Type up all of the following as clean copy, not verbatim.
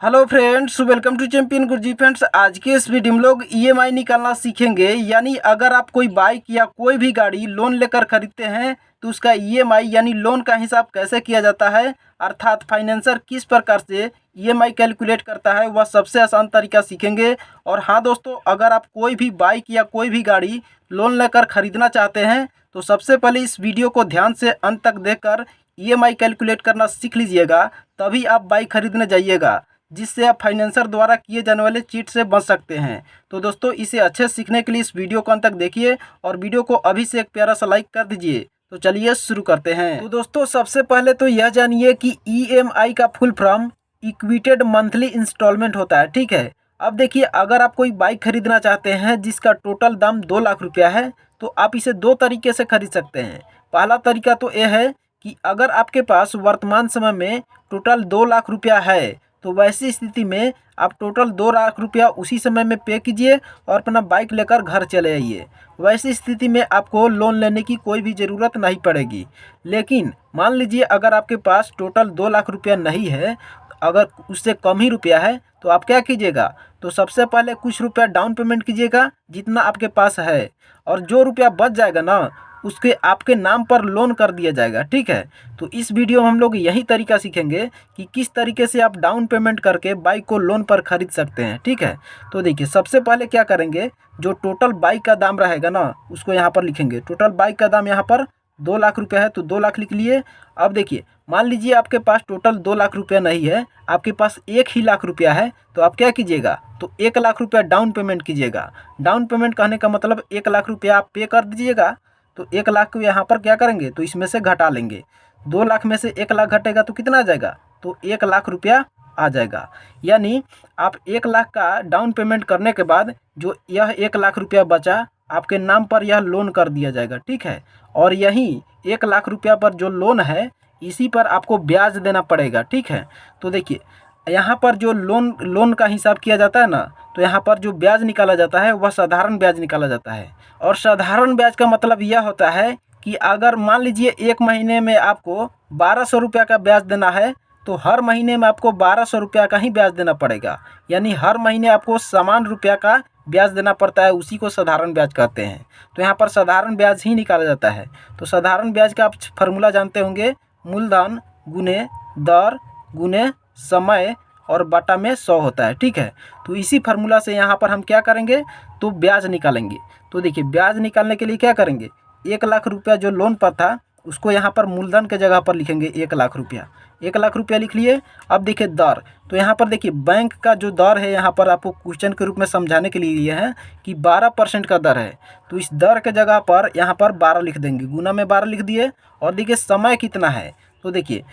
Hello friends, welcome to champion Guruji. Friends, आज के इस वीडियो में लोग ईएमआई निकालना सीखेंगे। यानी अगर आप कोई बाइक या कोई भी गाड़ी लोन लेकर खरीदते हैं तो उसका ईएमआई यानी लोन का हिसाब कैसे किया जाता है, अर्थात फाइनेंसर किस प्रकार से ईएमआई कैलकुलेट करता है, वह सबसे आसान तरीका सीखेंगे। और हाँ दोस्तों, अगर आप कोई भी बाइक या कोई भी गाड़ी लोन लेकर खरीदना चाहते हैं तो सबसे पहले इस वीडियो को ध्यान से अंत तक देखकर ईएमआई कैलकुलेट करना सीख लीजिएगा, तभी आप बाइक खरीदने जाइएगा, जिससे आप फाइनेंसर द्वारा किए जाने वाले चीट से बच सकते हैं। तो दोस्तों, इसे अच्छे सीखने के लिए इस वीडियो को अंत तक देखिए और वीडियो को अभी से एक प्यारा सा लाइक कर दीजिए। तो चलिए शुरू करते हैं। तो दोस्तों, सबसे पहले तो यह जानिए कि ईएमआई का फुल फॉर्म इक्विटेड मंथली इंस्टॉलमेंट होता है। ठीक है। अब देखिए, अगर आप कोई बाइक खरीदना चाहते हैं जिसका टोटल दाम 2 लाख रुपया है तो आप इसे दो तरीके से खरीद सकते हैं। पहला तरीका तो यह है कि अगर आपके पास वर्तमान समय में टोटल 2 लाख रुपया है तो वैसी स्थिति में आप टोटल 2 लाख रुपया उसी समय में पे कीजिए और अपना बाइक लेकर घर चले आइए। वैसी स्थिति में आपको लोन लेने की कोई भी ज़रूरत नहीं पड़ेगी। लेकिन मान लीजिए अगर आपके पास टोटल 2 लाख रुपया नहीं है, अगर उससे कम ही रुपया है, तो आप क्या कीजिएगा, तो सबसे पहले कुछ रुपया डाउन पेमेंट कीजिएगा जितना आपके पास है, और जो रुपया बच जाएगा ना उसके आपके नाम पर लोन कर दिया जाएगा। ठीक है। तो इस वीडियो में हम लोग यही तरीका सीखेंगे कि किस तरीके से आप डाउन पेमेंट करके बाइक को लोन पर खरीद सकते हैं। ठीक है। तो देखिए, सबसे पहले क्या करेंगे, जो टोटल बाइक का दाम रहेगा ना उसको यहाँ पर लिखेंगे। टोटल बाइक का दाम यहाँ पर 2 लाख रुपया है तो 2 लाख लिख लिए। अब देखिए, मान लीजिए आपके पास टोटल 2 लाख रुपया नहीं है, आपके पास 1 ही लाख रुपया है, तो आप क्या कीजिएगा, तो 1 लाख रुपया डाउन पेमेंट कीजिएगा। डाउन पेमेंट कहने का मतलब 1 लाख रुपया आप पे कर दीजिएगा। तो 1 लाख को यहाँ पर क्या करेंगे, तो इसमें से घटा लेंगे। 2 लाख में से 1 लाख घटेगा तो कितना आ जाएगा, तो 1 लाख रुपया आ जाएगा। यानी आप 1 लाख का डाउन पेमेंट करने के बाद जो यह 1 लाख रुपया बचा आपके नाम पर यह लोन कर दिया जाएगा। ठीक है। और यही 1 लाख रुपया पर जो लोन है इसी पर आपको ब्याज देना पड़ेगा। ठीक है। तो देखिए, यहाँ पर जो लोन का हिसाब किया जाता है ना, तो यहाँ पर जो ब्याज निकाला जाता है वह साधारण ब्याज निकाला जाता है। और साधारण ब्याज का मतलब यह होता है कि अगर मान लीजिए 1 महीने में आपको 1200 रुपया का ब्याज देना है तो हर महीने में आपको 1200 रुपया का ही ब्याज देना पड़ेगा। यानी हर महीने आपको समान रुपया का ब्याज देना पड़ता है, उसी को साधारण ब्याज कहते हैं। तो यहाँ पर साधारण ब्याज ही निकाला जाता है। तो साधारण ब्याज का आप फॉर्मूला जानते होंगे, मूलधन गुने दर गुने समय और बटा में 100 होता है। ठीक है। तो इसी फार्मूला से यहाँ पर हम क्या करेंगे, तो ब्याज निकालेंगे। तो देखिए, ब्याज निकालने के लिए क्या करेंगे, 1 लाख रुपया जो लोन पर था उसको यहाँ पर मूलधन के जगह पर लिखेंगे 1 लाख रुपया। 1 लाख रुपया लिख लिए। अब देखिए दर, तो यहाँ पर देखिए बैंक का जो दर है यहाँ पर आपको क्वेश्चन के रूप में समझाने के लिए है कि 12% का दर है। तो इस दर के जगह पर यहाँ पर 12 लिख देंगे, गुना में 12 लिख दिए। और देखिए समय कितना है, तो देखिए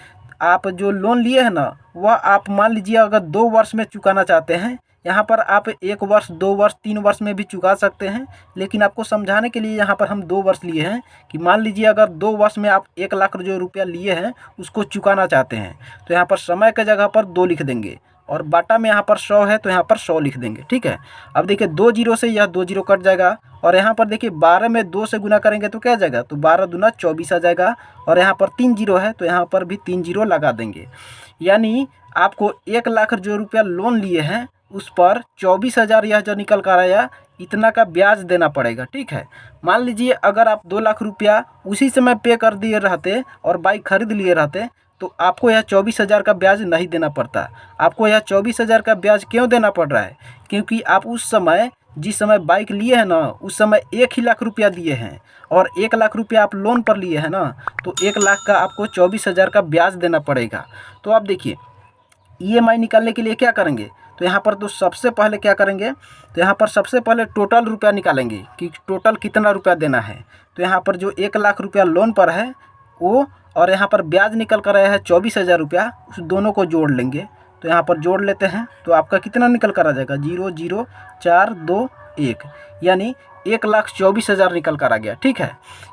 आप जो लोन लिए हैं ना वह आप मान लीजिए अगर 2 वर्ष में चुकाना चाहते हैं, यहाँ पर आप 1 वर्ष 2 वर्ष 3 वर्ष में भी चुका सकते हैं। लेकिन आपको समझाने के लिए यहाँ पर हम 2 वर्ष लिए हैं कि मान लीजिए अगर 2 वर्ष में आप 1 लाख जो रुपया लिए हैं उसको चुकाना चाहते हैं, तो यहाँ पर समय के जगह पर 2 लिख देंगे और बाटा में यहाँ पर 100 है तो यहाँ पर 100 लिख देंगे। ठीक है। अब देखिए 2 जीरो से यह 2 जीरो कट जाएगा और यहाँ पर देखिए 12 में 2 से गुना करेंगे तो क्या आ जाएगा, तो 12 दूना 24 आ जाएगा। और यहाँ पर 3 जीरो है तो यहाँ पर भी 3 जीरो लगा देंगे। यानी आपको 1 लाख जो रुपया लोन लिए हैं उस पर 24,000 यह जो निकल कर आया इतना का ब्याज देना पड़ेगा। ठीक है। मान लीजिए अगर आप 2 लाख रुपया उसी समय पे कर दिए रहते और बाइक खरीद लिए रहते तो आपको यह 24,000 का ब्याज नहीं देना पड़ता। आपको यह 24,000 का ब्याज क्यों देना पड़ रहा है, क्योंकि आप उस समय जिस समय बाइक लिए हैं ना उस समय 1 ही लाख रुपया दिए हैं और 1 लाख रुपया आप लोन पर लिए हैं ना, तो 1 लाख का आपको 24,000 का ब्याज देना पड़ेगा। तो आप देखिए ईएमआई निकालने के लिए क्या करेंगे, तो यहाँ पर तो सबसे पहले क्या करेंगे, तो यहाँ पर सबसे पहले टोटल रुपया निकालेंगे कि टोटल कितना रुपया देना है। तो यहाँ पर जो 1 लाख रुपया लोन पर है वो और यहाँ पर ब्याज निकल कर आया है 24,000 रुपया, उस दोनों को जोड़ लेंगे। तो यहाँ पर जोड़ लेते हैं तो आपका कितना निकल कर आ जाएगा, 0 0 4 2 1, यानी 1,24,000 निकल कर आ गया। ठीक है।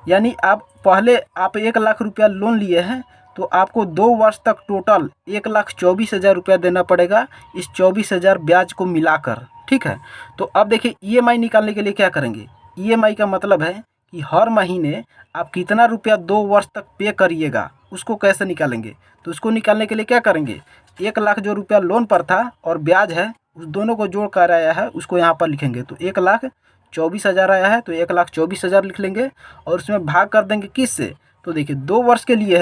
यानी आप पहले आप 1 लाख रुपया लोन लिए हैं तो आपको 2 वर्ष तक टोटल 1,24,000 रुपया देना पड़ेगा, इस 24,000 ब्याज को मिलाकर। ठीक है। तो अब देखिए ईएमआई निकालने के लिए क्या करेंगे, ईएमआई का मतलब है कि हर महीने आप कितना रुपया 2 वर्ष तक पे करिएगा उसको कैसे निकालेंगे। तो उसको निकालने के लिए क्या करेंगे, 1 लाख जो रुपया लोन पर था और ब्याज है उस दोनों को जोड़ कर आया है उसको यहाँ पर लिखेंगे। तो 1,24,000 आया है तो 1,24,000 लिख लेंगे और उसमें भाग कर देंगे किस से। तो देखिए 2 वर्ष के लिए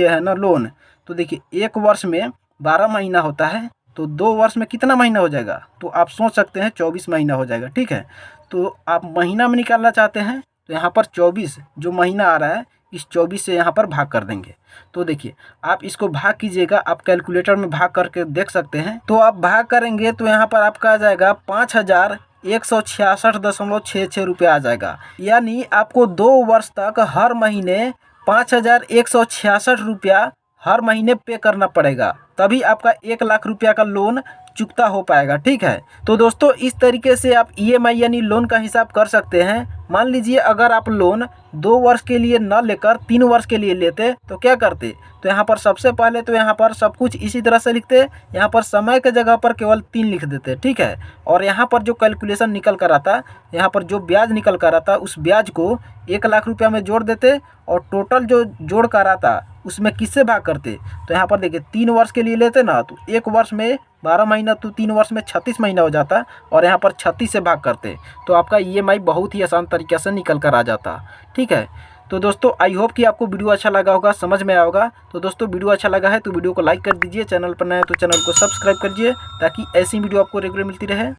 है ना लोन। तो देखिए 1 वर्ष में 12 महीना होता है तो 2 वर्ष में कितना महीना हो जाएगा, तो आप सोच सकते हैं 24 महीना हो जाएगा। ठीक है, तो आप महीना में निकालना चाहते हैं तो यहाँ पर 24 जो महीना आ रहा है इस 24 से यहाँ पर भाग कर देंगे। तो देखिए आप इसको भाग कीजिएगा, आप कैलकुलेटर में भाग करके देख सकते हैं। तो आप भाग करेंगे तो यहाँ पर आपका आ जाएगा 5,166.66 रुपया आ जाएगा। यानी आपको 2 वर्ष तक हर महीने 5,166 रुपया हर महीने पे करना पड़ेगा, तभी आपका 1 लाख रुपया का लोन चुकता हो पाएगा। ठीक है, तो दोस्तों इस तरीके से आप ईएमआई यानी लोन का हिसाब कर सकते हैं। मान लीजिए अगर आप लोन 2 वर्ष के लिए न लेकर 3 वर्ष के लिए लेते तो क्या करते, तो यहाँ पर सबसे पहले तो यहाँ पर सब कुछ इसी तरह से लिखते, यहाँ पर समय के जगह पर केवल 3 लिख देते। ठीक है, और यहाँ पर जो कैलकुलेशन निकल कर आता, यहाँ पर जो ब्याज निकल कर आता उस ब्याज को 1 लाख रुपया में जोड़ देते और टोटल जो जोड़ कर आता उसमें किससे भाग करते। तो यहाँ पर देखिए 3 वर्ष के लिए लेते ना तो 1 वर्ष में 12 महीना तो 3 वर्ष में 36 महीना हो जाता और यहाँ पर 36 से भाग करते तो आपका ईएमआई बहुत ही आसान तरीके से निकल कर आ जाता। ठीक है, तो दोस्तों आई होप कि आपको वीडियो अच्छा लगा होगा, समझ में आया होगा। तो दोस्तों वीडियो अच्छा लगा है तो वीडियो को लाइक कर दीजिए, चैनल पर नए हैं तो चैनल को सब्सक्राइब करिए ताकि ऐसी वीडियो आपको रेगुलर मिलती रहे।